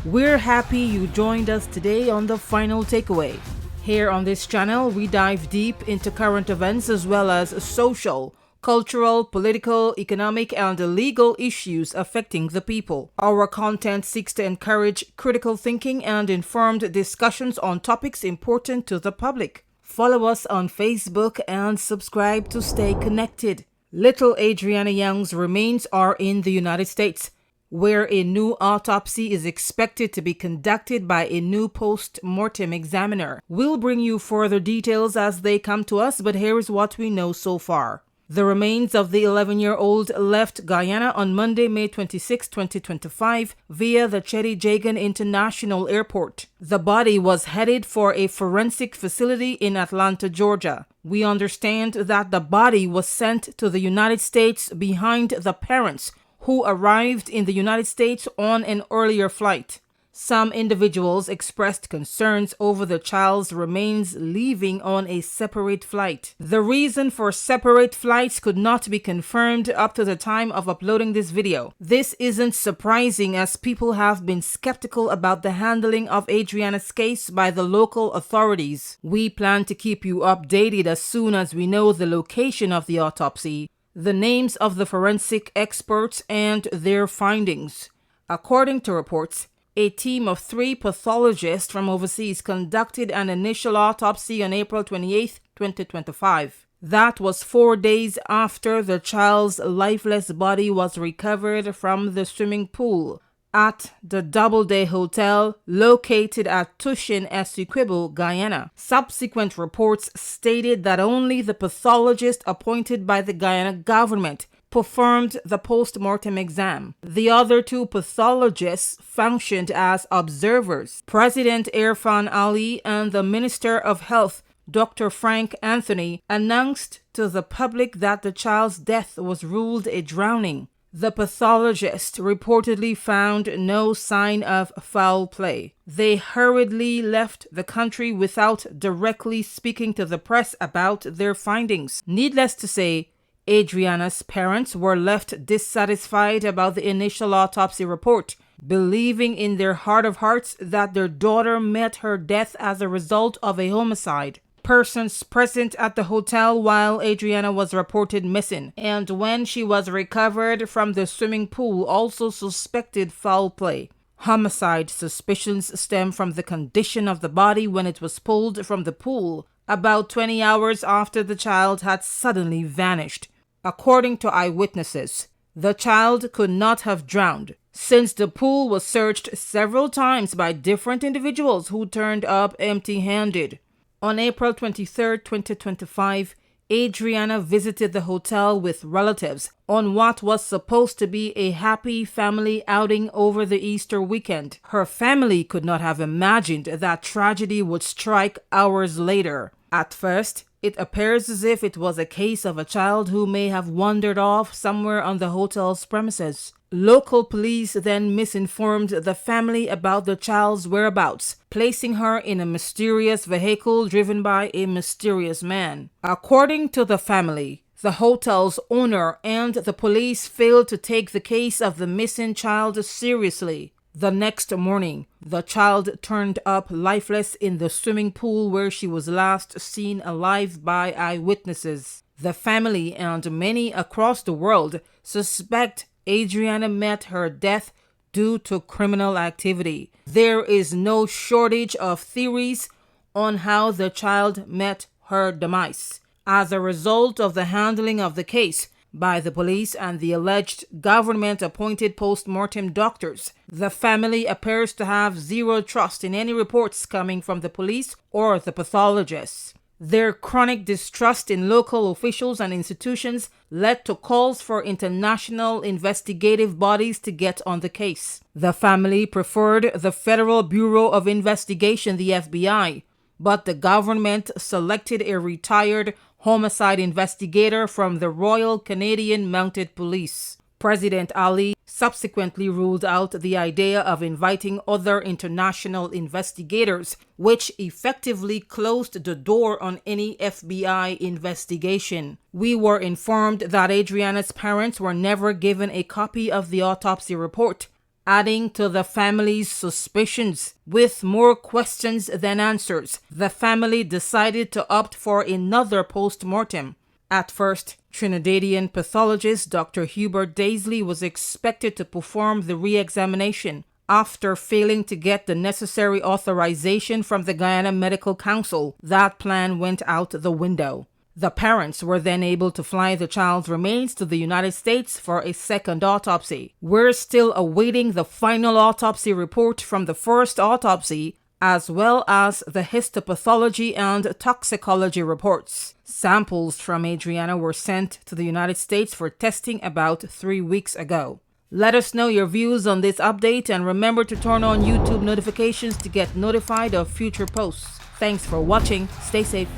We're happy you joined us today on The Final Takeaway. Here on this channel, we dive deep into current events as well as social, cultural, political, economic, and legal issues affecting the people. Our content seeks to encourage critical thinking and informed discussions on topics important to the public. Follow us on Facebook and subscribe to stay connected. Little Adrianna Younge's remains are in the United States, where a new autopsy is expected to be conducted by a new post-mortem examiner. We'll bring you further details as they come to us, but here is what we know so far. The remains of the 11-year-old left Guyana on Monday, May 26, 2025, via the Chetty Jagan International Airport. The body was headed for a forensic facility in Atlanta, Georgia. We understand that the body was sent to the United States behind the parents, who arrived in the United States on an earlier flight. Some individuals expressed concerns over the child's remains leaving on a separate flight. The reason for separate flights could not be confirmed up to the time of uploading this video. This isn't surprising, as people have been skeptical about the handling of Adrianna's case by the local authorities. We plan to keep you updated as soon as we know the location of the autopsy, the names of the forensic experts, and their findings. According to reports, a team of 3 pathologists from overseas conducted an initial autopsy on April 28, 2025. That was 4 days after the child's lifeless body was recovered from the swimming pool at the Doubleday Hotel located at Tushin, Essequibo, Guyana. Subsequent reports stated that only the pathologist appointed by the Guyana government performed the post-mortem exam. The other 2 pathologists functioned as observers. President Irfan Ali and the Minister of Health, Dr. Frank Anthony, announced to the public that the child's death was ruled a drowning. The pathologist reportedly found no sign of foul play. They hurriedly left the country without directly speaking to the press about their findings. Needless to say, Adrianna's parents were left dissatisfied about the initial autopsy report, believing in their heart of hearts that their daughter met her death as a result of a homicide. Persons present at the hotel while Adrianna was reported missing, and when she was recovered from the swimming pool, also suspected foul play. Homicide suspicions stem from the condition of the body when it was pulled from the pool about 20 hours after the child had suddenly vanished. According to eyewitnesses, the child could not have drowned, since the pool was searched several times by different individuals who turned up empty-handed. On April 23, 2025, Adrianna visited the hotel with relatives on what was supposed to be a happy family outing over the Easter weekend. Her family could not have imagined that tragedy would strike hours later. At first, it appears as if it was a case of a child who may have wandered off somewhere on the hotel's premises. Local police then misinformed the family about the child's whereabouts, placing her in a mysterious vehicle driven by a mysterious man. According to the family, the hotel's owner and the police failed to take the case of the missing child seriously. The next morning, the child turned up lifeless in the swimming pool where she was last seen alive by eyewitnesses. The family and many across the world suspect Adrianna met her death due to criminal activity. There is no shortage of theories on how the child met her demise. As a result of the handling of the case by the police and the alleged government-appointed post-mortem doctors, the family appears to have zero trust in any reports coming from the police or the pathologists. Their chronic distrust in local officials and institutions led to calls for international investigative bodies to get on the case. The family preferred the Federal Bureau of Investigation, the FBI, but the government selected a retired homicide investigator from the Royal Canadian Mounted Police. President Ali subsequently ruled out the idea of inviting other international investigators, which effectively closed the door on any FBI investigation. We were informed that Adrianna's parents were never given a copy of the autopsy report, adding to the family's suspicions. With more questions than answers, the family decided to opt for another post-mortem. At first, Trinidadian pathologist Dr. Hubert Daisley was expected to perform the re-examination. After failing to get the necessary authorization from the Guyana Medical Council, that plan went out the window. The parents were then able to fly the child's remains to the United States for a second autopsy. We're still awaiting the final autopsy report from the first autopsy, as well as the histopathology and toxicology reports. Samples from Adrianna were sent to the United States for testing about 3 weeks ago. Let us know your views on this update and remember to turn on YouTube notifications to get notified of future posts. Thanks for watching. Stay safe.